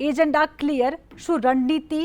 Agenda clear, શું રણનીતિ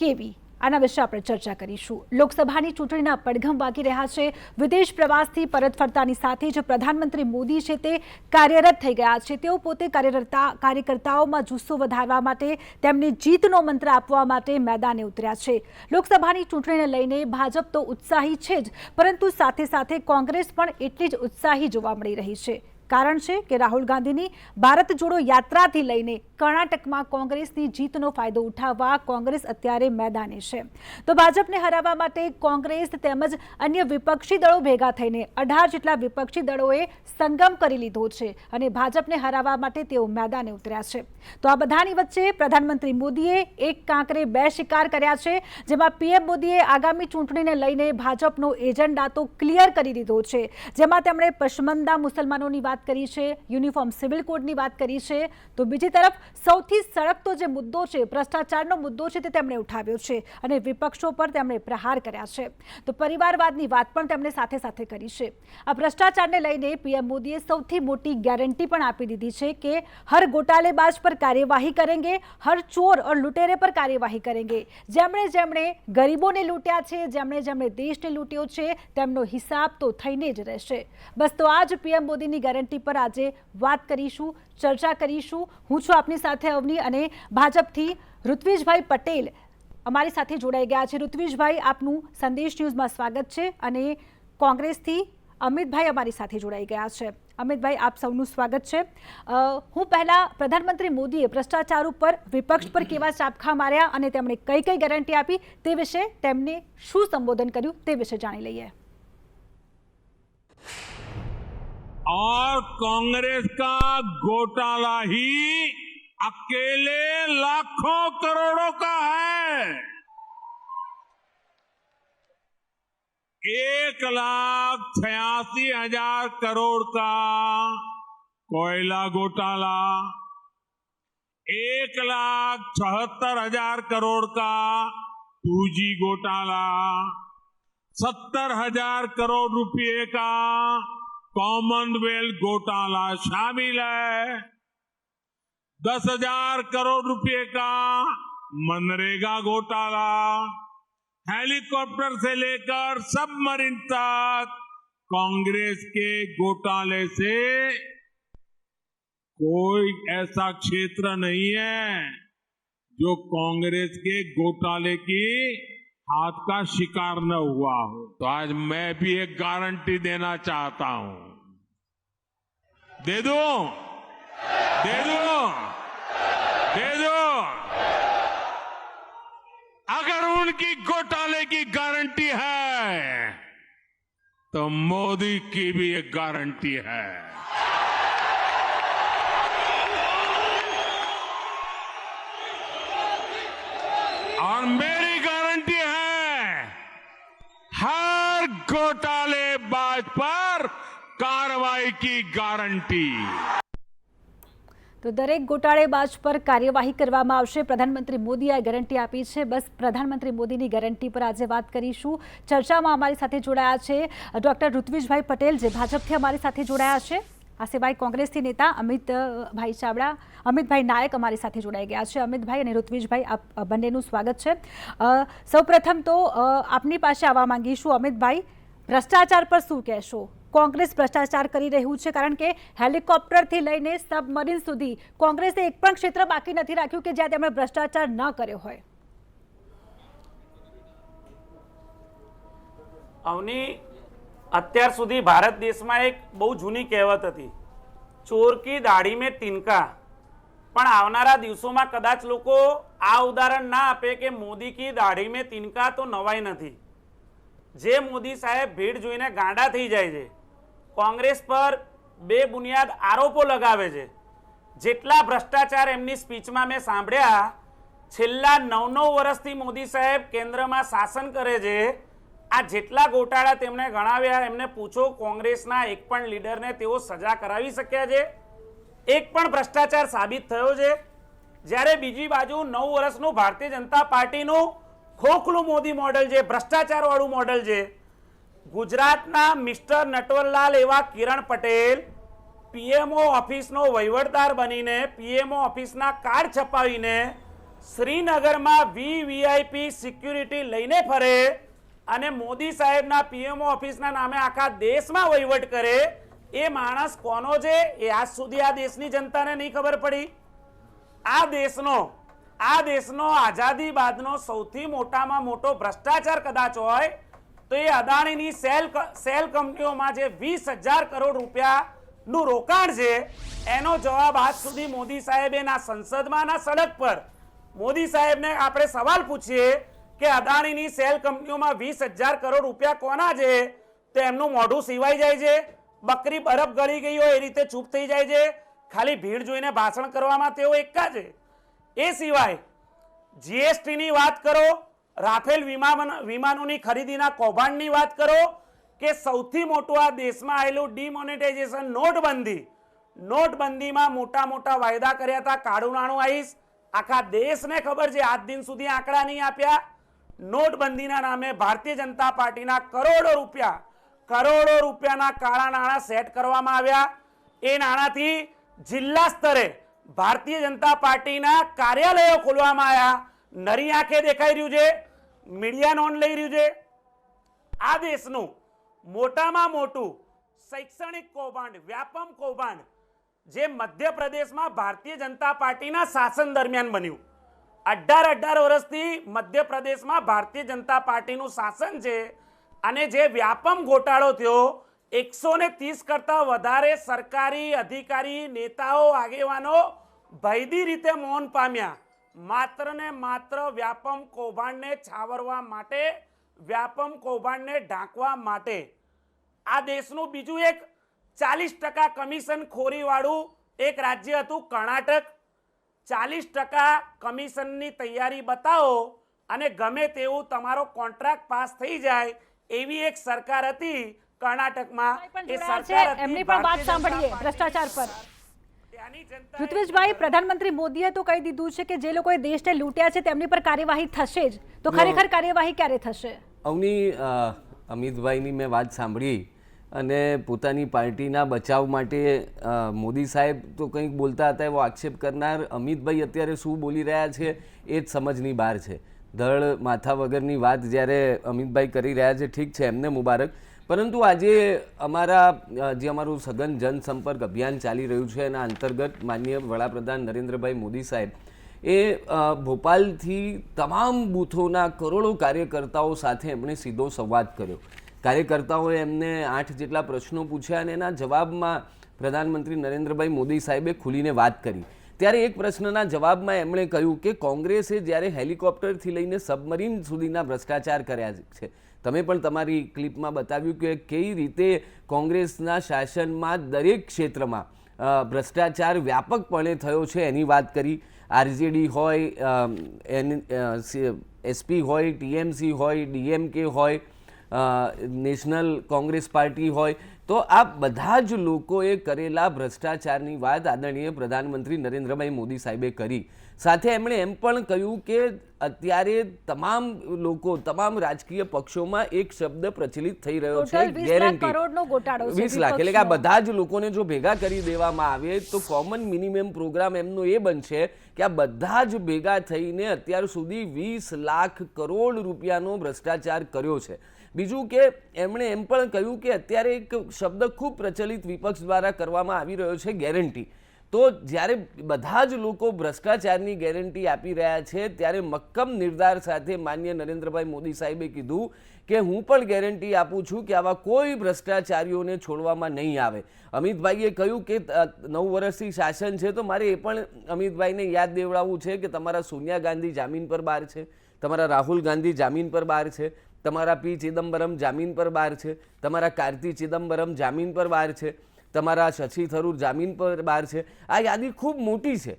કેવી? આના વિશે આપણે ચર્ચા કરીશું. લોકસભાની ચૂંટણીના પડઘમ વાગી રહ્યા છે. વિદેશ પ્રવાસથી પરત ફરતાની સાથે જ પ્રધાનમંત્રી મોદી છે તે કાર્યરત થઈ ગયા છે. તેઓ પોતે કાર્યકર્તાઓમાં જુસ્સો વધારવા માટે, તેમને જીતનો મંત્ર આપવા માટે મેદાને ઉતર્યા છે. લોકસભાની ચૂંટણીને લઈને ભાજપ તો ઉત્સાહી છે જ, પરંતુ સાથે સાથે કોંગ્રેસ પણ એટલી જ ઉત્સાહી જોવા મળી રહી છે. કારણ છે કે રાહુલ ગાંધીની ભારત જોડો યાત્રાથી લઈને કર્ણાટકમાં કોંગ્રેસની જીતનો ફાયદો ઉઠાવવા કોંગ્રેસ અત્યારે મેદાને છે. તો ભાજપને હરાવવા માટે કોંગ્રેસ તેમજ અન્ય વિપક્ષી દળો ભેગા થઈને 18 જેટલા વિપક્ષી દળોએ સંગમ કરી લીધો છે અને ભાજપને હરાવવા માટે તેઓ મેદાને ઉતર્યા છે. તો આ બધાની વચ્ચે પ્રધાનમંત્રી મોદીએ એક કાંકરે બે શિકાર કર્યા છે, જેમાં પીએમ મોદીએ આગામી ચૂંટણીને લઈને ભાજપનો એજન્ડા તો ક્લિયર કરી દીધો છે, જેમાં તેમણે પશમંદા મુસલમાનોની વાત કરી છે, યુનિફોર્મ સિવિલ કોડની વાત કરી છે. તો બીજી તરફ સૌથી સળગતો જે મુદ્દો છે, ભ્રષ્ટાચારનો મુદ્દો છે, તે તેમણે ઉઠાવ્યો છે અને વિપક્ષો પર તેમણે પ્રહાર કર્યા છે. તો પરિવારવાદની વાત પણ તેમણે સાથે સાથે કરી છે. આ ભ્રષ્ટાચારને લઈને પીએમ મોદીએ સૌથી મોટી ગેરંટી પણ આપી દીધી છે કે હર ગોટાલેબાજ પર કાર્યવાહી કરેંગે, હર ચોર और लुटेरे पर कार्यवाही करेंगे. જેમણે જેમણે ગરીબોને લૂંટ્યા છે, જેમણે દેશને લૂંટ્યો છે, તેમનો હિસાબ તો થઈને જ રહેશે. બસ તો આજ પીએમ મોદીની ગેરંટી પર આજે વાત કરીશું, ચર્ચા કરીશું. હું છું આપની સાથે અવની અને ભાજપથી ઋત્વિજભાઈ પટેલ અમારી સાથે જોડાઈ ગયા છે. ઋત્વિજભાઈ, આપનું સંદેશ ન્યૂઝમાં સ્વાગત છે અને કોંગ્રેસથી અમિતભાઈ અમારી સાથે જોડાઈ ગયા છે. અમિતભાઈ, આપ સૌનું સ્વાગત છે. હું પહેલા પ્રધાનમંત્રી મોદીએ ભ્રષ્ટાચાર ઉપર વિપક્ષ પર કેવા ચાપખા માર્યા અને તેમણે કઈ કઈ ગેરંટી આપી તે વિશે, તેમને શું સંબોધન કર્યું તે વિશે જાણી લઈએ. और कांग्रेस का घोटाला ही अकेले लाखों करोड़ों का है. 1,86,000 करोड़ का कोयला घोटाला, 1,76,000 करोड़ का 2G घोटाला, 70,000 करोड़ रुपए का कॉमनवेल्थ घोटाला शामिल है, 10,000 करोड़ रुपए का मनरेगा घोटाला, हेलीकॉप्टर से लेकर सबमरीन तक कांग्रेस के घोटाले से कोई ऐसा क्षेत्र नहीं है जो कांग्रेस के घोटाले की हाथ का शिकार न हुआ हो. तो आज मैं भी एक गारंटी देना चाहता हूं. दे दो, दे दो, दे दो. अगर उनकी घोटाले की गारंटी है तो मोदी की भी एक गारंटी है. और मेरी गारंटी है हर घोटालेबाज पर कार्रवाई की गारंटी. તો દરેક ગોટાળેબાજ પર કાર્યવાહી કરવામાં આવશે. પ્રધાનમંત્રી મોદીએ આ ગેરંટી આપી છે. બસ પ્રધાનમંત્રી મોદીની ગેરંટી પર આજે વાત કરીશું. ચર્ચામાં અમારી સાથે જોડાયા છે ડોક્ટર ઋત્વિજભાઈ પટેલ, જે ભાજપથી અમારી સાથે જોડાયા છે. આ સિવાય કોંગ્રેસથી નેતા અમિતભાઈ ચાવડા, અમિતભાઈ નાયક અમારી સાથે જોડાઈ ગયા છે. અમિતભાઈ અને ઋત્વિજભાઈ, આપ બંનેનું સ્વાગત છે. સૌપ્રથમ તો આપની પાસે આવવા માંગીશું. અમિતભાઈ, ભ્રષ્ટાચાર પર શું કહેશો? કોંગ્રેસ ભ્રષ્ટાચાર કરી રહ્યું છે, કારણ કે હેલિકોપ્ટરથી લઈને સબમરીન સુધી કોંગ્રેસે એક પણ ક્ષેત્ર બાકી નથી રાખ્યું કે જ્યાં તેમણે ભ્રષ્ટાચાર ન કર્યો હોય. અવની, અત્યાર સુધી ભારત દેશમાં એક બહુ જૂની કહેવત હતી, ચોર કી દાઢી મેં તિનકા. પણ આવનારા દિવસોમાં કદાચ લોકો આ ઉદાહરણ ના આપે કે મોદી કી દાઢી મેં તિનકા તો નવાઈ નથી. જે મોદી સાહેબ ભીડ જોઈને ગાંડા થઈ જાય છે, કોંગ્રેસ પર બેબુનિયાદ આરોપો લગાવે છે, જેટલા ભ્રષ્ટાચાર એમની સ્પીચમાં મેં સાંભળ્યા, છેલ્લા 9 વર્ષથી મોદી સાહેબ કેન્દ્રમાં શાસન કરે છે, આ જેટલા ગોટાળા તેમણે ગણાવ્યા, એમને પૂછો કોંગ્રેસના એક પણ લીડરને તેઓ સજા કરાવી શક્યા છે? એક પણ ભ્રષ્ટાચાર સાબિત થયો છે? જ્યારે બીજી બાજુ 9 વર્ષનું ભારતીય જનતા પાર્ટીનું ખોખલું મોદી મોડેલ છે, ભ્રષ્ટાચારવાળું મોડેલ છે. ગુજરાતના મિસ્ટર નટવરલાલ એવા કિરણ પટેલ પીએમઓ ઓફિસનો વહીવટદાર બનીને પીએમઓ ઓફિસના કાર્ડ છપાવીને શ્રીનગરમાં વીવીઆઈપી સિક્યુરિટી લઈને ફરે અને મોદી સાહેબના પીએમઓ ઓફિસના નામે આખા દેશમાં વહીવટ કરે, એ માણસ કોનો છે એ આજ સુધી આ દેશની જનતાને નહીં ખબર પડી. આ દેશનો આઝાદી બાદનો સૌથી મોટામાં મોટો ભ્રષ્ટાચાર કદાચ હોય તો એ અદાણીની સેલ કંપનીઓમાં જે 20,000 કરોડ રૂપિયાનું રોકાણ છે, એનો જવાબ આજ સુધી મોદી સાહેબે ના સંસદમાં ના સડક પર મોદી સાહેબને આપણે સવાલ પૂછીએ કે અદાણીની સેલ કંપનીઓમાં 20,000 કરોડ રૂપિયા કોના છે, તો એમનું મોઢું સીવાઈ જાય છે, બકરી બરફ ગળી ગઈ હોય એ રીતે ચૂપ થઈ જાય છે. ખાલી ભીડ જોઈને ભાષણ કરવામાં તેઓ એકા છે. એ સિવાય જીએસટીની વાત કરો, રાફેલ વિમાનોની ખરીદીના કૌભાંડની વાત કરો, કે સૌથી મોટું આ દેશમાં આવેલું ડિમોનેટાઇઝેશન નોટબંધીમાં મોટા મોટા વાયદા કર્યા હતા. કાળું નાણું આવીશ, આખા દેશને ખબર છે, આજ દિન સુધી આંકડા નહીં આપ્યા. નોટબંધીના નામે ભારતીય જનતા પાર્ટીના કરોડો રૂપિયાના કાળા નાણાં સેટ કરવામાં આવ્યા. એ નાણાંથી જિલ્લા સ્તરે ભારતીય જનતા પાર્ટીના કાર્યાલયો ખોલવામાં આવ્યા. નરી આંખે દેખાઈ રહ્યું છે, મીડિયા નોંધ લઈ રહ્યું છે. આ દેશનું મોટામાં મોટું શૈક્ષણિક કૌભાંડ, વ્યાપમ કૌભાંડ જે મધ્યપ્રદેશમાં ભારતીય જનતા પાર્ટીના શાસન દરમિયાન બન્યું. 18 વર્ષથી મધ્યપ્રદેશમાં ભારતીય જનતા પાર્ટીનું શાસન છે અને જે વ્યાપમ ગોટાળો થયો, 130 કરતા વધારે સરકારી અધિકારી, નેતાઓ, આગેવાનો ભયદી રીતે મૌન પામ્યા, માત્ર ને માત્ર વ્યાપમ કૌભાંડને છાવરવા માટે, વ્યાપમ કૌભાંડને ઢાંકવા માટે. આ દેશનું બીજું એક 40% કમિશન ખોરીવાળું એક રાજ્ય હતું કર્ણાટક. 40% કમિશનની તૈયારી બતાવો અને ગમે તેવું તમારો કોન્ટ્રાક્ટ પાસ થઈ જાય એવી એક સરકાર હતી કર્ણાટકમાં. એ સરકાર એમની પણ વાત સાંભળીએ ભ્રષ્ટાચાર પર. ઋત્વિજભાઈ, પ્રધાનમંત્રી મોદીએ તો કહી દીધું છે કે જે લોકોએ દેશને લૂંટ્યા છે તેમની પર કાર્યવાહી થશે જ. તો ખરેખર કાર્યવાહી ક્યારે થશે? અવની, અમિતભાઈની મેં વાત સાંભળી અને પોતાની પાર્ટીના બચાવ માટે મોદી સાહેબ તો કંઈક બોલતા હતા એવો આક્ષેપ કરનાર અમિતભાઈ અત્યારે શું બોલી રહ્યા છે એ જ સમજની બહાર છે. ધડ માથા વગરની વાત જ્યારે અમિતભાઈ કરી રહ્યા છે, ઠીક છે, એમને મુબારક. પરંતુ આજે અમારું સઘન જનસંપર્ક અભિયાન ચાલી રહ્યું છે એના અંતર્ગત માનનીય વડાપ્રધાન નરેન્દ્રભાઈ મોદી સાહેબ એ ભોપાલથી તમામ બૂથોના કરોડો કાર્યકર્તાઓ સાથે એમણે સીધો સંવાદ કર્યો. કાર્યકર્તાઓએ એમને 8 જેટલા પ્રશ્નો પૂછ્યા અને એના જવાબમાં પ્રધાનમંત્રી નરેન્દ્રભાઈ મોદી સાહેબે ખુલીને વાત કરી. ત્યારે એક પ્રશ્નના જવાબમાં એમણે કહ્યું કે કોંગ્રેસે જ્યારે હેલિકોપ્ટરથી લઈને સબમરીન સુધીના ભ્રષ્ટાચાર કર્યા છે, તમે પણ તમારી ક્લિપમાં બતાવ્યું કે કઈ રીતે કોંગ્રેસના શાસનમાં દરેક ક્ષેત્રમાં ભ્રષ્ટાચાર વ્યાપકપણે થયો છે એની વાત કરી. આરજેડી હોય, એસપી હોય, ટીએમસી હોય, ડીએમકે હોય, નેશનલ કોંગ્રેસ પાર્ટી હોય, તો આ બધા જ લોકોએ કરેલા ભ્રષ્ટાચારની વાત આદરણીય પ્રધાનમંત્રી નરેન્દ્રભાઈ મોદી સાહેબે કરી. સાથે એમણે એમ પણ કહ્યું કે અત્યારે તમામ લોકો, તમામ રાજકીય પક્ષોમાં એક શબ્દ પ્રચલિત થઈ રહ્યો છે, ગેરંટી. 20 લાખ, એટલે કે આ બધા જ લોકોને જો ભેગા કરી દેવામાં આવે તો કોમન મિનિમમ પ્રોગ્રામ એમનો એ બનશે કે આ બધા જ ભેગા થઈને અત્યાર સુધી 20 લાખ કરોડ રૂપિયાનો ભ્રષ્ટાચાર કર્યો છે. બીજું કે એમણે એમ પણ કહ્યું કે અત્યારે એક શબ્દ ખૂબ પ્રચલિત વિપક્ષ દ્વારા કરવામાં આવી રહ્યો છે, ગેરંટી. તો જ્યારે બધા જ લોકો ભ્રષ્ટાચારની ગેરંટી આપી રહ્યા છે ત્યારે મક્કમ નિર્ધાર સાથે માનનીય નરેન્દ્રભાઈ મોદી સાહેબે કીધું કે હું પણ ગેરંટી આપું છું કે આવા કોઈ ભ્રષ્ટાચારીઓને છોડવામાં નહીં આવે. અમિતભાઈએ કહ્યું કે 9 વર્ષથી શાસન છે, તો મારે એ પણ અમિતભાઈને યાદ દેવડાવવું છે કે તમારા સોનિયા ગાંધી જામીન પર બહાર છે, તમારા રાહુલ ગાંધી જામીન પર બહાર છે, તમારા પી ચિદમ્બરમ જામીન પર બહાર છે, તમારા કાર્તિ ચિદમ્બરમ જામીન પર બહાર છે, તમારા શશી થરૂર જામીન પર બહાર છે. આ યાદી ખૂબ મોટી છે.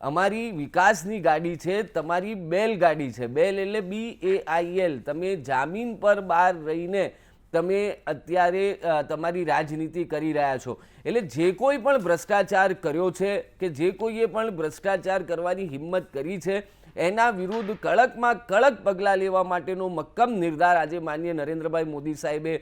અમારી વિકાસની ગાડી છે, તમારી બેલગાડી છે. બેલ એટલે BAIL. તમે જામીન પર બહાર રહીને તમે અત્યારે તમારી રાજનીતિ કરી રહ્યા છો. એટલે જે કોઈ પણ ભ્રષ્ટાચાર કર્યો છે કે જે કોઈએ પણ ભ્રષ્ટાચાર કરવાની હિંમત કરી છે એના વિરુદ્ધ કડકમાં કડક પગલાં લેવા માટેનો મક્કમ નિર્ધાર આજે માનનીય નરેન્દ્રભાઈ મોદી સાહેબે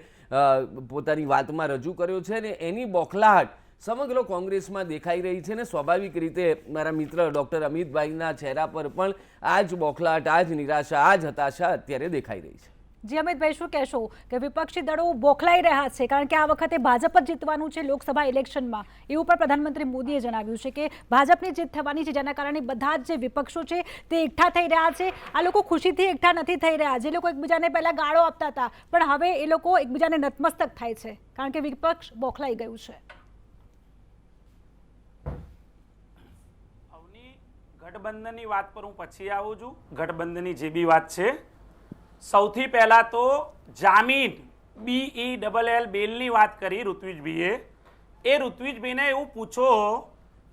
પોતાની વાતમાં રજૂ કર્યો છે. અને એની બોખલાહટ સમગ્ર કોંગ્રેસમાં દેખાઈ રહી છે ને સ્વાભાવિક રીતે મારા મિત્ર ડૉક્ટર અમિતભાઈના ચહેરા પર પણ આ જ બોખલાટ, આ જ નિરાશા, આ જ હતાશા અત્યારે દેખાઈ રહી છે. જી અમિતભાઈ, શું કહેશો કે વિપક્ષી દળો બોખલાઈ રહ્યા છે કારણ કે આ વખતે ભાજપ જ જીતવાનું છે લોકસભા ઇલેક્શનમાં, એવું પણ પ્રધાનમંત્રી મોદીએ જણાવ્યું છે કે ભાજપની જીત થવાની છે, જેના કારણે બધા જ જે વિપક્ષો છે તે એકઠા થઈ રહ્યા છે. આ લોકો ખુશીથી એકઠા નથી થઈ રહ્યા. જે લોકો એકબીજાને પહેલા ગાળો આપતા હતા પણ હવે એ લોકો એકબીજાને નતમસ્તક થાય છે કારણ કે વિપક્ષ બોખલાઈ ગયું છે. ગઠબંધનની વાત પર હું પછી આવું છું. ગઠબંધનની જે બી વાત છે, સૌથી પહેલા તો જામીન BELL બેલની વાત કરી ઋત્વિજભાઈએ. એ ઋત્વિજભાઈને એવું પૂછો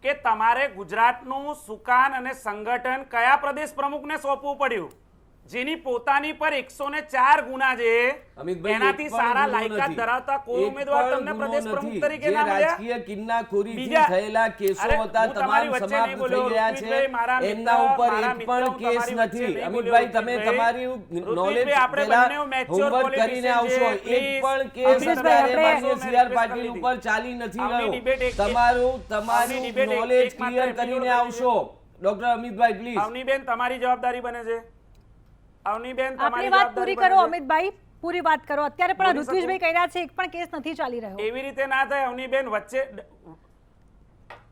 કે તમારે ગુજરાતનું સુકાન અને સંગઠન કયા પ્રદેશ પ્રમુખને સોંપવું પડ્યું, જેની પોતાની પર 104 ગુના છે, એનાથી સારા લાયકાત ધરાવતા કોઈ ઉમેદવાર તમને પ્રદેશ પ્રમુખ તરીકે ના મળ્યા. રાજકીય કિન્નાખોરીથી થયેલા કેસો હતા, તમામ સમાપ્ત થઈ ગયા છે. એમના ઉપર એક પણ કેસ નથી. અમિતભાઈ, તમે તમારી નોલેજ હોમવર્ક કરીને આવશો. એક પણ કેસ અત્યારે માનનીય CR પાટીલ ઉપર ચાલી નથી રહ્યો. તમારી નોલેજ ક્લિયર કરીને આવશો ડોક્ટર અમિતભાઈ, પ્લીઝ. અવનીબેન, તમારી જવાબદારી બને છે. અવનીબેન, આપની વાત પૂરી કરો અમિતભાઈ, પૂરી વાત કરો. અત્યારે પણ ઋત્વિજભાઈ કહી રહ્યા છે એક પણ કેસ નથી ચાલી રહ્યો. એવી રીતે ના થાય અવનીબેન, વચ્ચે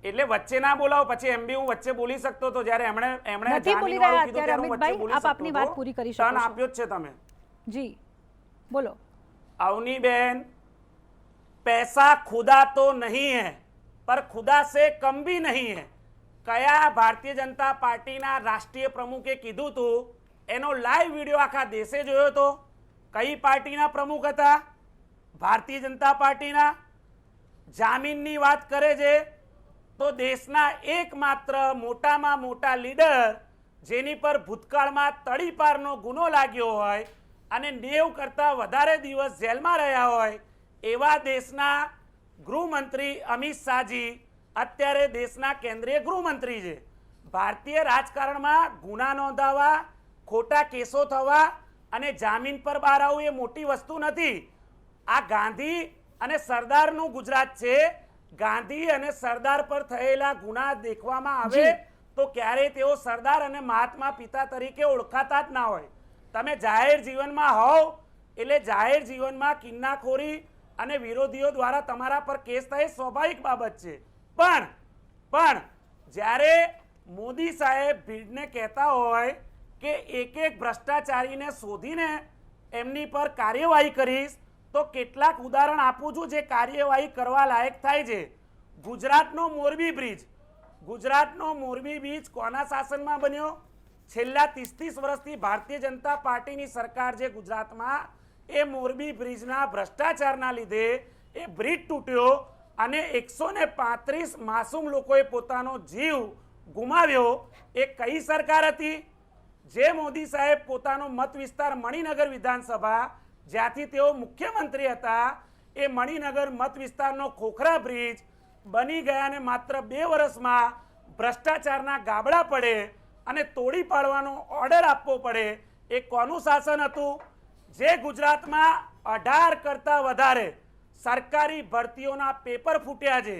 એટલે વચ્ચે ના બોલાવો. પછી એમ બી હું વચ્ચે બોલી શકતો તો જ્યારે એમણે નથી બોલી રહ્યા અત્યારે અમિતભાઈ, આપ આપની વાત પૂરી કરી શકો છો. આપ્યો જ છે તમે. જી બોલો. अवनी बहन, पैसा खुदा तो नहीं है पर खुदा से कम भी नहीं है. કયા ભારતીય જનતા પાર્ટીના રાષ્ટ્રીય પ્રમુખે કીધું હતું એનો લાઈવ વિડીયો આખા દેશે જોયો તો. કઈ પાર્ટીના પ્રમુખ હતા? ભારતીય જનતા પાર્ટીના. જામીનની વાત કરે છે તો દેશના એકમાત્ર મોટામાં મોટા લીડર જેની પર ભૂતકાળમાં તડીપારનો ગુનો લાગ્યો હોય અને 90 કરતાં વધારે દિવસ જેલમાં રહ્યા હોય એવા દેશના ગૃહમંત્રી અમિત શાહજી અત્યારે દેશના કેન્દ્રીય ગૃહમંત્રી છે. ભારતીય રાજકારણમાં ગુના નોંધાવા, ખોટા કેસો થવા અને જામીન પર બહાર આવવું એ મોટી વસ્તુ નથી. આ ગાંધી અને સરદારનું ગુજરાત છે. ગાંધી અને સરદાર પર થયેલા ગુના દેખવામાં આવે તો ક્યારેય તેઓ સરદાર અને મહાત્મા પિતા તરીકે ઓળખાતા જ ના હોય. તમે જાહેર જીવનમાં હોવ એટલે જાહેર જીવનમાં કિન્નાખોરી અને વિરોધીઓ દ્વારા તમારા પર કેસ થાય સ્વાભાવિક બાબત છે. પણ જ્યારે મોદી સાહેબ ભીડને કહેતા હોય કે એક એક ભ્રષ્ટાચારીને શોધીને એમની પર કાર્યવાહી કરીશ, તો કેટલાક ઉદાહરણ આપું છું જે કાર્યવાહી કરવા લાયક થાય છે. ગુજરાતનો મોરબી બ્રિજ, ગુજરાતનો મોરબી બ્રિજ કોના શાસનમાં બન્યો? છેલ્લા 30 વર્ષથી ભારતીય જનતા પાર્ટીની સરકાર જે ગુજરાતમાં, એ મોરબી બ્રિજના ભ્રષ્ટાચારના લીધે એ બ્રિજ તૂટ્યો અને 135 માસૂમ લોકોએ પોતાનો જીવ ગુમાવ્યો. એ કઈ સરકાર હતી? જે મોદી સાહેબ પોતાનો મત વિસ્તાર મણિનગર વિધાનસભા, જ્યાંથી તેઓ મુખ્યમંત્રી હતા, એ મણિનગર મત વિસ્તારનો ખોખરા બ્રિજ બની ગયાને માત્ર 2 વર્ષમાં ભ્રષ્ટાચારના ગાબડા પડે અને તોડી પાડવાનો ઓર્ડર આપવો પડે. એ કોનું શાસન હતું? જે ગુજરાતમાં 18 કરતાં વધારે સરકારી ભરતીઓના પેપર ફૂટ્યા છે,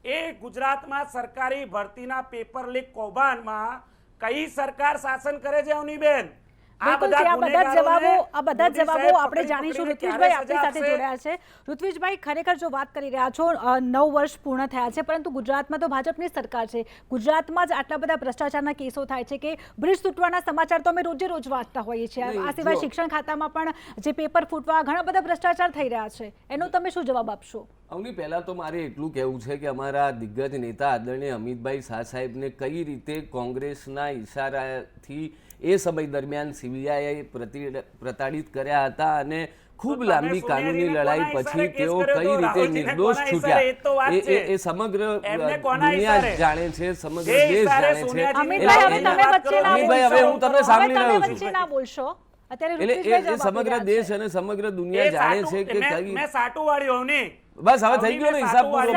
એ ગુજરાતમાં સરકારી ભરતીના પેપર લીક કૌભાંડમાં કઈ સરકાર શાસન કરે છે અવનીબેન? બિલકુલ, આ બધા જવાબો આપણે જાણીશું. ઋત્વિજભાઈ આપણી સાથે જોડાયા છે. ઋત્વિજભાઈ, ખરેખર જો વાત કરી રહ્યા છો, 9 વર્ષ પૂર્ણ થયા છે, પરંતુ ગુજરાતમાં તો ભાજપની સરકાર છે. ગુજરાતમાં જ આટલા બધા ભ્રષ્ટાચારના કેસો થાય છે કે બ્રિજ તૂટવાના સમાચાર તો અમે રોજે રોજ વાંચતા હોઈએ છીએ. આ સિવાય શિક્ષણ ખાતામાં પણ જે પેપર ફૂટવા, ઘણા બધા ભ્રષ્ટાચાર થઈ રહ્યા છે. એનો તમે શું જવાબ આપશો? અવની, પહેલાં તો મારે એટલું કહેવું છે કે અમારા દિગ્ગજ નેતા આદરણીય અમિતભાઈ શાહ સાહેબને કઈ રીતે કોંગ્રેસના ઈશારાથી એ સમય દરમિયાન CBI પ્રતાડિત કર્યા હતા અને ખૂબ લાંબી કાનૂની લડાઈ પછી તેઓ કઈ રીતે નિર્દોષ છૂટ્યા એ સમગ્ર દુનિયા જાણે છે, સમગ્ર દેશ જાણે છે. અમિતભાઈ, હવે હું તમને સાંભળી રહ્યો છું. એટલે એ સમગ્ર દેશ અને સમગ્ર દુનિયા જાણે છે કે મેં સાટું વાળ્યું નહીં. બસ હવે થઈ ગયો ને હિસાબ પૂરો.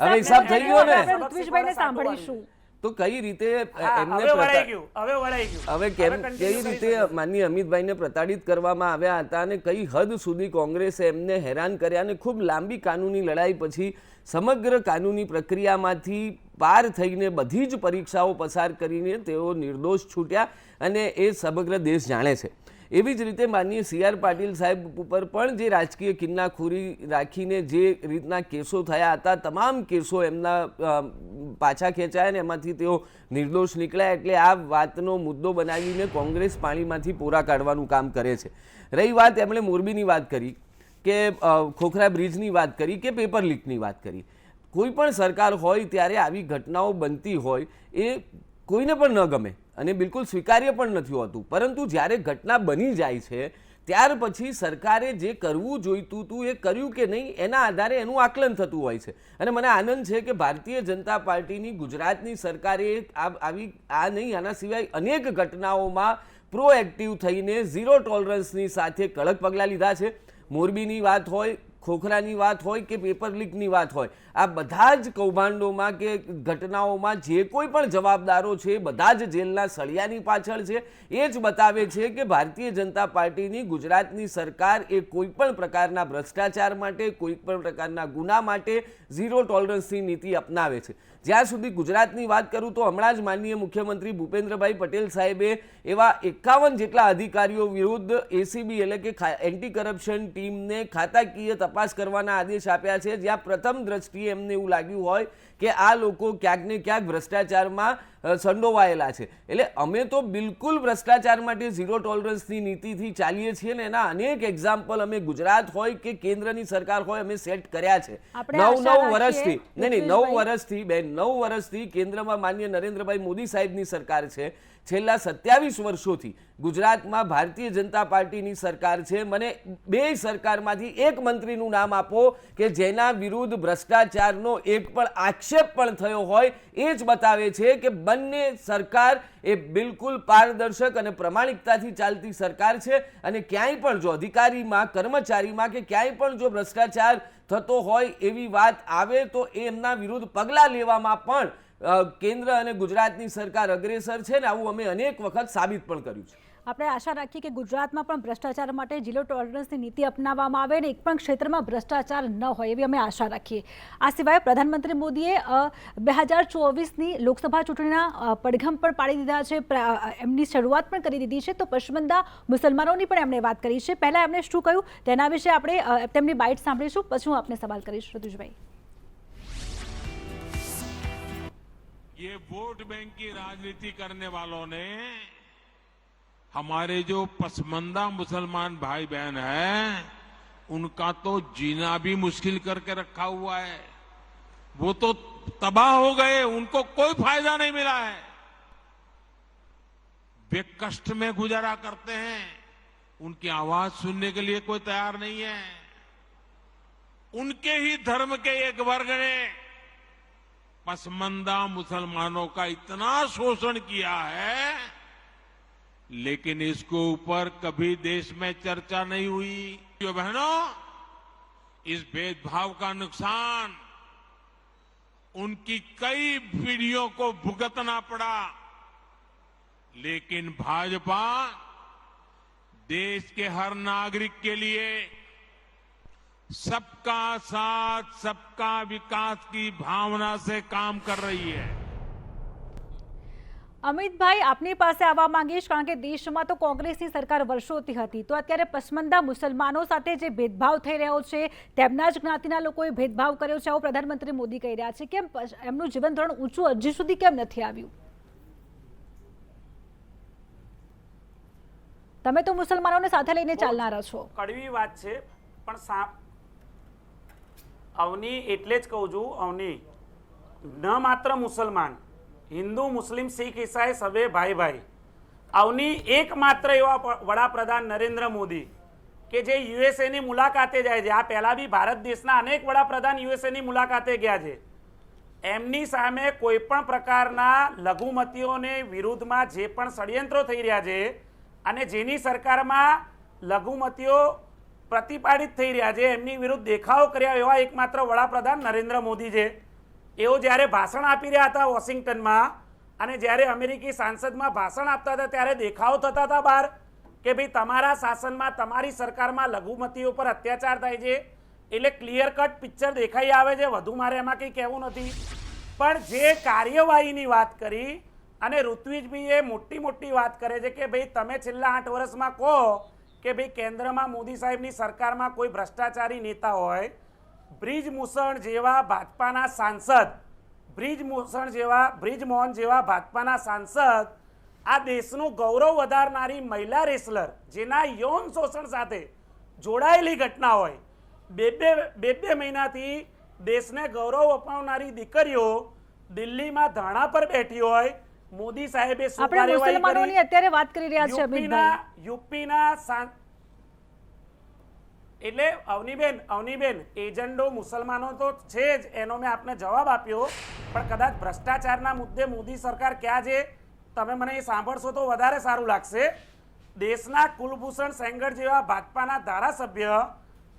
હવે હિસાબ થઈ ગયો ને. ઋત્વિજભાઈને સાંભળીશું. તો કઈ રીતે હા, એમને હવે વળાઈ ગયું, હવે વળાઈ ગયું. હવે કેમ continue કઈ કરી રીતે શકો. માનનીય અમિતભાઈને પ્રતાડિત કરવામાં આવ્યા હતા અને કઈ હદ સુધી કોંગ્રેસે એમને હેરાન કર્યા અને ખૂબ લાંબી કાનૂની લડાઈ પછી સમગ્ર કાનૂની પ્રક્રિયામાંથી પાર થઈને બધી જ પરીક્ષાઓ પસાર કરીને તેઓ નિર્દોષ છૂટ્યા અને એ સમગ્ર દેશ જાણે છે. એવી જ રીતે માનનીય CR પાટીલ સાહેબ ઉપર પણ જે રાજકીય કિન્નાખોરી રાખીને જે રીતના કેસો થયા હતા, તમામ કેસો એમના પાછા ખેંચાયા અને એમાંથી તેઓ નિર્દોષ નીકળ્યા. એટલે આ વાતનો મુદ્દો બનાવીને કોંગ્રેસ પાણીમાંથી પોરા કાઢવાનું કામ કરે છે. રહી વાત, એમણે મોરબીની વાત કરી કે ખોખરા બ્રિજની વાત કરી કે પેપર લીકની વાત કરી. કોઈ પણ સરકાર હોય ત્યારે આવી ઘટનાઓ બનતી હોય એ કોઈને પણ ન ગમે અને બિલકુલ સ્વીકાર્ય પણ નથી હોતું. પરંતુ જ્યારે ઘટના બની જાય છે ત્યાર પછી સરકારે જે કરવું જોઈતું હતું એ કર્યું કે નહીં એના આધારે એનું આકલન થતું હોય છે. અને મને આનંદ છે કે ભારતીય જનતા પાર્ટીની ગુજરાતની સરકારે આવી આ નહીં, આના સિવાય અનેક ઘટનાઓમાં પ્રોએક્ટિવ થઈને ઝીરો ટોલરન્સની સાથે કડક પગલાં લીધા છે. મોરબીની વાત હોય, ખોખરાની વાત હોય કે પેપર લીકની વાત હોય, આ બધા જ કૌભાંડોમાં કે ઘટનાઓમાં જે કોઈ પણ જવાબદારો છે બધા જ જેલના સળિયાની પાછળ છે. એ જ બતાવે છે કે ભારતીય જનતા પાર્ટીની ગુજરાતની સરકાર એ કોઈ પણ પ્રકારના ભ્રષ્ટાચાર માટે, કોઈ પણ પ્રકારના ગુના માટે ઝીરો ટોલરન્સની નીતિ અપનાવે છે. જ્યાં સુધી ગુજરાતની વાત કરું તો હમણાં જ માનનીય મુખ્યમંત્રી ભૂપેન્દ્રભાઈ પટેલ સાહેબે એવા 51 જેટલા અધિકારીઓ વિરુદ્ધ ACB એટલે કે એન્ટી કરપ્શન ટીમને ખાતાકીય તપાસ કરવાના આદેશ આપ્યા છે, જ્યાં પ્રથમ દ્રષ્ટિએ એમને એવું લાગ્યું હોય કે આ લોકો ક્યાંક ને ક્યાંક ભ્રષ્ટાચારમાં સંડોવાયેલા છે. એટલે અમે તો બિલકુલ ભ્રષ્ટાચાર માટે ઝીરો ટોલરન્સની નીતિથી ચાલીએ છીએ ને એના અનેક એક્ઝામ્પલ અમે ગુજરાત હોય કે કેન્દ્રની સરકાર હોય અમે સેટ કર્યા છે. 9 વર્ષથી નહીં 9 વર્ષથી 9 વર્ષથી કેન્દ્રમાં માનનીય નરેન્દ્રભાઈ મોદી સાહેબની સરકાર છે. છેલ્લા 27 વર્ષોથી ગુજરાતમાં ભારતીય જનતા પાર્ટીની સરકાર છે. મને બે સરકારમાંથી એક મંત્રીનું નામ આપો કે જેના વિરુદ્ધ ભ્રષ્ટાચારનો એક પણ આક્ષેપ પણ થયો હોય. એ જ બતાવે છે કે બંને સરકાર એ બિલકુલ પારદર્શક અને પ્રમાણિકતાથી ચાલતી સરકાર છે. અને ક્યાંય પણ જો અધિકારીમાં, કર્મચારીમાં કે ક્યાંય પણ જો ભ્રષ્ટાચાર થતો હોય એવી વાત આવે તો એમના વિરુદ્ધ પગલાં લેવામાં પણ કેન્દ્ર અને ગુજરાતની સરકાર અગ્રેસર છે ને આવું અમે અનેક વખત સાબિત પણ કર્યું છે. આપણે આશા રાખીએ કે ગુજરાતમાં પણ ભ્રષ્ટાચાર માટે ઝીરો ટોલરન્સની નીતિ અપનાવવામાં આવે અને એક પણ ક્ષેત્રમાં ભ્રષ્ટાચાર ન હોય એવી અમે આશા રાખીએ. આ સિવાય પ્રધાનમંત્રી મોદીએ 2024ની લોકસભા ચૂંટણીના પડઘમ પણ પાડી દીધા છે, એમની શરૂઆત પણ કરી દીધી છે. તો પસમંદા મુસલમાનોની પણ એમણે વાત કરી છે. પહેલાં એમણે શું કહ્યું તેના વિશે આપણે તેમની બાઇટ સાંભળીશું, પછી હું આપને સવાલ કરીશ. ઋતુજભાઈ, ये वोट बैंक की राजनीति करने वालों ने हमारे जो पसमंदा मुसलमान भाई बहन हैं उनका तो जीना भी मुश्किल करके रखा हुआ है. वो तो तबाह हो गए, उनको कोई फायदा नहीं मिला है. वे कष्ट में गुजारा करते हैं, उनकी आवाज सुनने के लिए कोई तैयार नहीं है. उनके ही धर्म के एक वर्ग ने पसमंदा मुसलमानों का इतना शोषण किया है, लेकिन इसके ऊपर कभी देश में चर्चा नहीं हुई. जो बहनों, इस भेदभाव का नुकसान उनकी कई पीढ़ियों को भुगतना पड़ा. लेकिन भाजपा देश के हर नागरिक के लिए सबका साथ सबका विकास की भावना से काम कर रही है. અમિતભાઈ, આપની પાસે આવવા માંગીશ, કારણ કે દેશમાં તો કોંગ્રેસની સરકાર વર્ષોથી હતી. તો અત્યારે પસમંદા મુસલમાનો સાથે જે ભેદભાવ થઈ રહ્યો છે, તેમના જ જ્ઞાતિના લોકોએ ભેદભાવ કર્યો છે, આવું પ્રધાનમંત્રી મોદી કહી રહ્યા છે. કેમ એમનું જીવન ધોરણ ઊંચું હજી સુધી કેમ નથી આવ્યું? તમે તો મુસલમાનોને સાથે લઈને ચાલનારા છો. કડવી વાત છે, પણ અવની એટલે જ કહું છું, અવની ન માત્ર મુસલમાન, હિન્દુ, મુસ્લિમ, શીખ, ઈસાઈ સભે ભાઈ ભાઈ. અવની એકમાત્ર એવા વડાપ્રધાન નરેન્દ્ર મોદી કે જે યુએસએની મુલાકાતે જાય છે. આ પહેલા બી ભારત દેશના અનેક વડાપ્રધાન યુએસએની મુલાકાતે ગયા છે. એમની સામે કોઈ પણ પ્રકારના લઘુમતીઓને વિરુદ્ધમાં જે પણ ષડયંત્રો થઈ રહ્યા છે અને જેની સરકારમાં લઘુમતીઓ પ્રતિપાદિત થઈ રહ્યા છે, એમની વિરુદ્ધ દેખાવ કર્યા એવા એકમાત્ર વડાપ્રધાન નરેન્દ્ર મોદી છે. એઓ જ્યારે ભાષણ આપી રહ્યા હતા વોશિંગ્ટનમાં, અને જ્યારે અમેરિકી સાંસદમાં ભાષણ આપતા હતા ત્યારે દેખાવો થતા હતા બહાર કે ભાઈ તમારા શાસનમાં તમારી સરકારમાં લઘુમતીઓ પર અત્યાચાર થાય છે, એટલે ક્લિયર કટ પિક્ચર દેખાઈ આવે છે, વધુ મારે એમાં કંઈ કહેવું નથી. પણ જે કાર્યવાહીની વાત કરી અને ઋત્વિજભાઈએ મોટી વાત કરે છે કે ભાઈ તમે છેલ્લા 8 વર્ષમાં કહો કે ભાઈ કેન્દ્રમાં મોદી સાહેબની સરકારમાં કોઈ ભ્રષ્ટાચારી નેતા હોય, બ્રિજમોહન જેવા ભાજપાના સાંસદ, બ્રિજમોહન જેવા ભાજપાના સાંસદ આ દેશનું ગૌરવ વધારનારી મહિલા રેસલર જેના યૌન શોષણ સાથે જોડાયેલી ઘટના હોય, બે મહિનાથી દેશને ગૌરવ અપાવનારી દીકરીઓ દિલ્હીમાં ધરણા પર બેઠી હોય, મોદી સાહેબે શું આપણે મુસલમાનોની અત્યારે વાત કરી રહ્યા છે અમિતભાઈ. યુપીના એટલે અવનીબેન એજન્ડો મુસલમાનો તો છે જ, એનો મેં આપને જવાબ આપ્યો, પણ કદાચ ભ્રષ્ટાચારના મુદ્દે મોદી સરકાર ક્યાં છે તમે મને એ સાંભળશો તો વધારે સારું લાગશે. દેશના કુલભૂષણ સેંગર જેવા ભાજપાના ધારાસભ્ય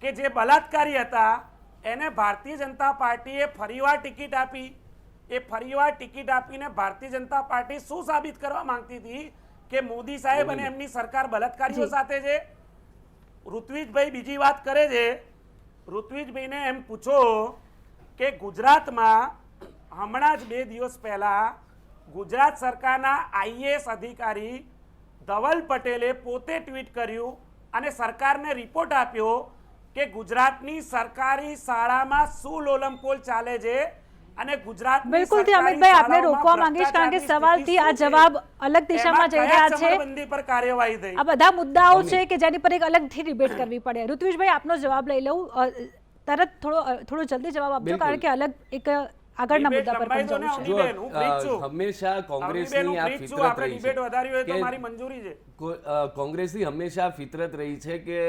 કે જે બલાત્કારી હતા એને ભારતીય જનતા પાર્ટીએ ફરીવાર ટિકિટ આપી. એ ફરીવાર ટિકિટ આપીને ભારતીય જનતા પાર્ટી શું સાબિત કરવા માંગતી હતી કે મોદી સાહેબ અને એમની સરકાર બલાત્કારીઓ સાથે છે. ઋત્વિજભાઈ બીજી વાત કરે છે, ઋત્વિજભાઈને એમ પૂછો કે ગુજરાતમાં હમણાં જ 2 દિવસ પહેલા ગુજરાત સરકારના આઈએએસ અધિકારી ધવલ પટેલે પોતે ટ્વીટ કર્યું અને સરકારને રિપોર્ટ આપ્યો કે ગુજરાતની સરકારી શાળામાં શું લોલમપોલ ચાલે છે અને ગુજરાતની બિલકુલથી અમિતભાઈ આપને રોકવા માંગીશ કારણ કે સવાલથી આ જવાબ અલગ દિશામાં જઈ રહ્યા છે. બંદી પર કાર્યવાહી થઈ. આ બધા મુદ્દાઓ છે કે જેની પર એક અલગથી ડિબેટ કરવી પડે. ઋત્વિજભાઈ આપનો જવાબ લઈ લઉં, તરત થોડો જલ્દી જવાબ આપજો કારણ કે અલગ એક આગળના મુદ્દા પર પણ જવું છે. હંમેશા કોંગ્રેસની આ ફિતરત રહી છે કોંગ્રેસની હંમેશા ફિતરત રહી છે કે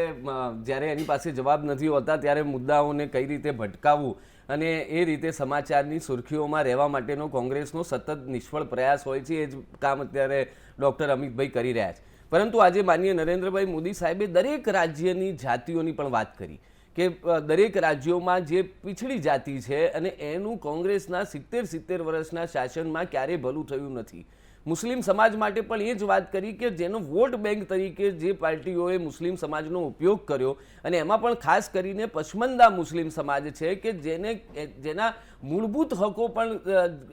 જ્યારે એની પાસે જવાબ નથી હોતા ત્યારે મુદ્દાઓને કઈ રીતે ભટકાવવું અને એ રીતે સમાચારની સુર્ખીઓમાં રહેવા માટેનો કોંગ્રેસનો સતત નિષ્ફળ પ્રયાસ હોય છે. એ જ કામ અત્યારે ડૉક્ટર અમિતભાઈ કરી રહ્યા છે. પરંતુ આજે માનનીય નરેન્દ્રભાઈ મોદી સાહેબે દરેક રાજ્યની જાતિઓની પણ વાત કરી કે દરેક રાજ્યોમાં જે પીછડી જાતિ છે અને એનું કોંગ્રેસના 70 વર્ષના શાસનમાં ક્યારેય ભલું થયું નથી. મુસ્લિમ સમાજ માટે પણ એ જ વાત કરી કે જેનો વોટ બેંક તરીકે જે પાર્ટીઓએ મુસ્લિમ સમાજનો ઉપયોગ કર્યો અને એમાં પણ ખાસ કરીને પસમંદા મુસ્લિમ સમાજ છે કે જેના મૂળભૂત હકો પણ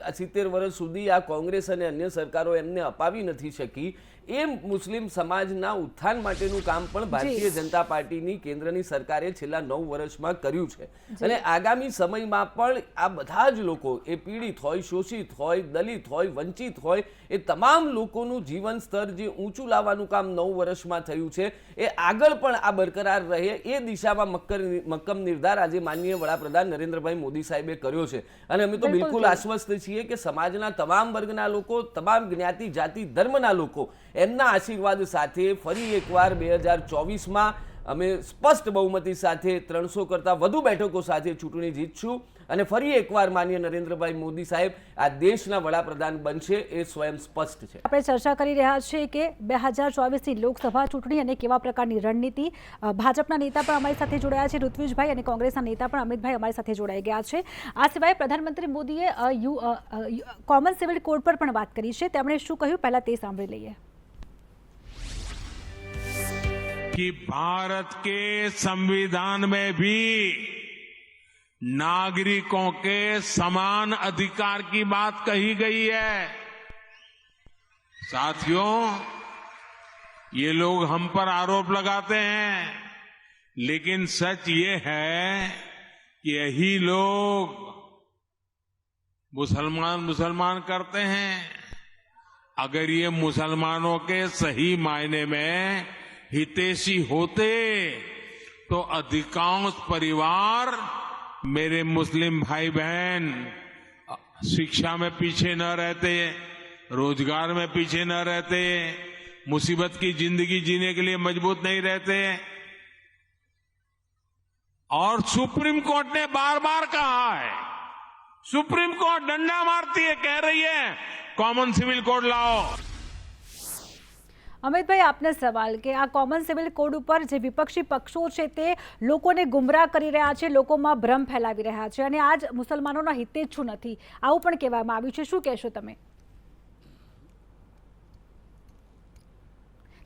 70 વર્ષ સુધી આ કોંગ્રેસ અને અન્ય સરકારો એમને અપાવી નથી શકી. એ મુસ્લિમ સમાજના ઉત્થાન માટેનું કામ પણ ભારતીય જનતા પાર્ટીની કેન્દ્રની સરકારે છેલ્લા 9 વર્ષમાં કર્યું છે અને આગામી સમયમાં પણ આ બધા જ લોકો, એ પીડિત હોય, શોષિત હોય, દલિત હોય, વંચિત હોય, એ તમામ લોકોનું જીવન સ્તર જે ઊંચું લાવવાનું કામ 9 વર્ષમાં થયું છે એ આગળ પણ આ બરકરાર રહે એ દિશામાં મક્કમ નિર્ધાર આજે માનનીય વડાપ્રધાન નરેન્દ્રભાઈ મોદી સાહેબે કર્યો છે. અને અમે તો બિલકુલ આશ્વસ્ત છીએ કે સમાજના તમામ વર્ગના લોકો, તમામ જ્ઞાતિ જાતિ ધર્મના લોકો એમના આશીર્વાદ સાથે ફરી એકવાર 2024માં અમે સ્પષ્ટ બહુમતી સાથે 300 કરતાં વધુ બેઠકો સાથે ચૂંટણી જીતશું અને ફરી એકવાર માનનીય નરેન્દ્રભાઈ મોદી સાહેબ આ દેશના વડાપ્રધાન બનશે એ સ્વયં સ્પષ્ટ છે. આપણે ચર્ચા કરી રહ્યા છીએ કે 2024ની લોકસભા ચૂંટણી અને કેવા પ્રકારની રણનીતિ. ભાજપના નેતા પણ અમારી સાથે જોડાયા છે ઋત્વિજભાઈ અને કોંગ્રેસના નેતા પણ અમિતભાઈ અમારી સાથે જોડાઈ ગયા છે. આ સિવાય પ્રધાનમંત્રી મોદીએ કોમન સિવિલ કોડ પર પણ વાત કરી છે. તેમણે શું કહ્યું પહેલા તે સાંભળી લઈએ. कि भारत के संविधान में भी नागरिकों के समान अधिकार की बात कही गई है. साथियों, ये लोग हम पर आरोप लगाते हैं, लेकिन सच ये है कि यही लोग मुसलमान करते हैं. अगर ये मुसलमानों के सही मायने में हितैषी होते तो अधिकांश परिवार, मेरे मुस्लिम भाई बहन, शिक्षा में पीछे न रहते, रोजगार में पीछे न रहते, मुसीबत की जिंदगी जीने के लिए मजबूत नहीं रहते. और सुप्रीम कोर्ट ने बार बार कहा है, सुप्रीम कोर्ट डंडा मारती है, कह रही है कॉमन सिविल कोड लाओ. અમિતભાઈ આપને સવાલ કે આ કોમન સિવિલ કોડ ઉપર જે વિપક્ષી પક્ષો છે તે લોકોને ગુમરાહ કરી રહ્યા છે, લોકોમાં ભ્રમ ફેલાવી રહ્યા છે અને આજ મુસલમાનોના હિતેચ્છુ નથી આવું પણ કહેવામાં આવ્યું છે. શું કહેશો તમે?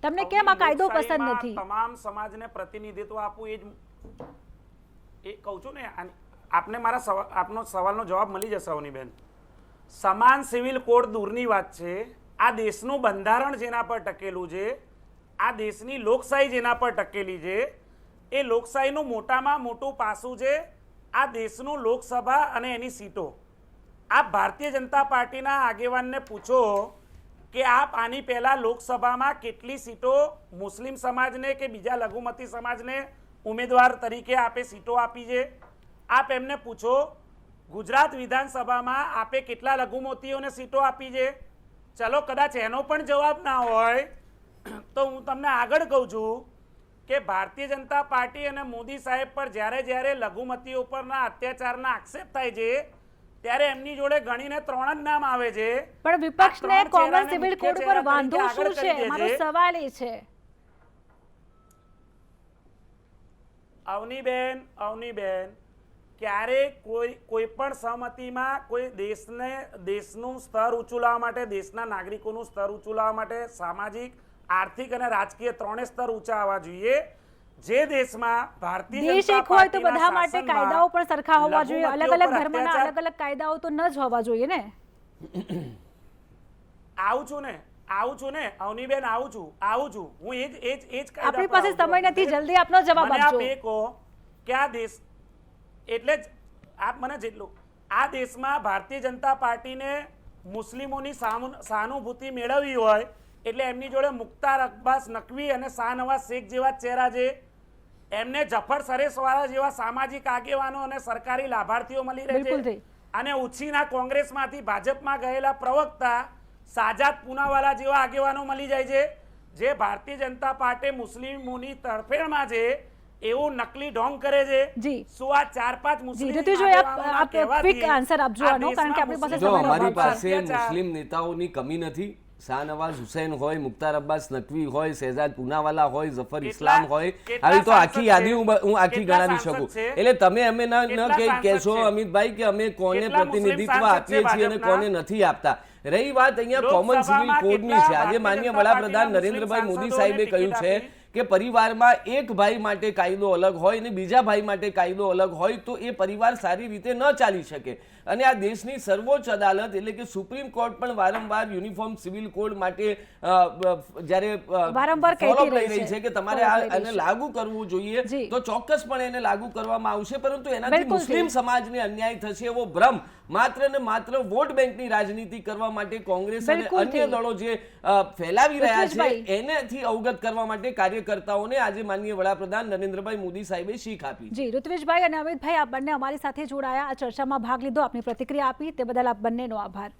તમને કેમ આ કાયદો પસંદ લોકશાહીમાં નથી? તમામ સમાજને પ્રતિનિધિત્વ આપવું એ કહું છું ને. આપને આપનો સવાલનો જવાબ મળી જશે અવનીબેન. સમાન સિવિલ કોડ દૂરની વાત છે. આ દેશનું બંધારણ જેના પર ટકેલું છે, આ દેશની લોકશાહી જેના પર ટકેલી છે, એ લોકશાહીનું મોટામાં મોટું પાસું છે આ દેશનું લોકસભા અને એની સીટો. આપ ભારતીય જનતા પાર્ટીના આગેવાનને પૂછો કે આપ આની પહેલાં લોકસભામાં કેટલી સીટો મુસ્લિમ સમાજને કે બીજા લઘુમતી સમાજને ઉમેદવાર તરીકે આપે સીટો આપી છે. આપ એમને પૂછો ગુજરાત વિધાનસભામાં આપે કેટલા લઘુમતીઓને સીટો આપી છે. ચલો કદાચ એનો પણ જવાબ ના હોય તો હું તમને આગળ કહું છું કે ભારતીય જનતા પાર્ટી અને મોદી સાહેબ પર જ્યારે લઘુમતીઓ પરના અત્યાચારના આક્ષેપ થાય છે ત્યારે એમની જોડે ગણીને 3 જ નામ આવે છે. પણ વિપક્ષને કોમન સિવિલ કોડ પર વાંધો શું છે? મારો સવાલ એ છે. અવનીબેન ક્યારે કોઈ પણ સહમતિમાં કોઈ દેશનું સ્તર ઊંચું લાવવા માટે, દેશના નાગરિકોનું સ્તર ઊંચું લાવવા માટે સામાજિક, આર્થિક અને રાજકીય 3 સ્તર ઊંચા આવવા જોઈએ. જે દેશમાં ભારતીય દેશ એક હોય તો બધા માટે કાયદાઓ પણ સરખા હોવા જોઈએ. અલગ અલગ ધર્મના અલગ અલગ કાયદાઓ તો ન જ હોવા જોઈએ ને. આવું છું ને અવનીબેન, આવું છું હું એ જ આપણી પાસે સમય નથી, જલ્દી આપનો જવાબ મને આપ આપજો. એ કહો કે આ દેશ એટલે જ આપ મને જેટલું આ દેશમાં ભારતીય જનતા પાર્ટીને મુસ્લિમોની સહાનુભૂતિ મેળવવી હોય એટલે એમની જોડે મુખ્તાર અબ્બાસ નકવી અને શાહનવાઝ શેખ જેવા ચહેરા છે. એમને જફર સરેશવાળા જેવા સામાજિક આગેવાનો અને સરકારી લાભાર્થીઓ મળી રહે છે. અને ઉછીના કોંગ્રેસમાંથી ભાજપમાં ગયેલા પ્રવક્તા સાજાદ પૂનાવાલા જેવા આગેવાનો મળી જાય છે, જે ભારતીય જનતા પાર્ટી મુસ્લિમોની તરફેણમાં છે એવું નકલી ઢોંગ કરે છે. જી. શું આ 4-5 મુસ્લિમ આપ ક્વિક આન્સર આપજો આનો, કારણ કે આપણી પાસે જો સમયનો અમારી અભાવ છે. પાસે મુસ્લિમ નેતાઓની કમી નથી. શાહનવાઝ હુસૈન હોય, મુખ્તાર અબ્બાસ નકવી હોય, શહેજાદ પૂનાવાલા હોય, જફર ઇસ્લામ હોય, આવી તો આખી યાદી હું આખી ગણાવી શકું. એટલે તમે અમે ન કહેશો અમિતભાઈ કે અમે કોને પ્રતિનિધિત્વ આપીએ છીએ અને કોને નથી આપતા. રહી વાત અહીંયા કોમન સિવિલ કોડની છે. આજે માનનીય વડાપ્રધાન નરેન્દ્રભાઈ મોદી સાહેબે કહ્યું છે કે પરિવારમાં એક ભાઈ માટે કાયદો અલગ હોય અને બીજા ભાઈ માટે કાયદો અલગ હોય તો એ પરિવાર સારી રીતે ન ચાલી શકે. અને આ દેશની સર્વોચ્ચ અદાલત એટલે કે સુપ્રીમ કોર્ટ પણ વારંવાર યુનિફોર્મ સિવિલ કોડ માટે જ્યારે ફોલોઅપ લઈ રહી છે કે તમારે આને લાગુ કરવું જોઈએ, તો ચોક્કસપણે એને લાગુ કરવામાં આવશે. પરંતુ એનાથી મુસ્લિમ સમાજને અન્યાય થશે એવો ભ્રમ માત્ર ને માત્ર વોટ બેંકની રાજનીતિ કરવા માટે કોંગ્રેસ અને અન્ય દળો જે ફેલાવી રહ્યા છે એનાથી અવગત કરવા માટે કાર્યકર્તાઓને આજે માનનીય વડાપ્રધાન નરેન્દ્રભાઈ મોદી સાહેબે શીખ આપી. જી, ઋત્વિજભાઈ અને અમિતભાઈ, આપ બંને અમારી સાથે જોડાયા, આ ચર્ચામાં ભાગ લીધો, આપની પ્રતિક્રિયા આપી તે બદલ આપ બંનેનો આભાર.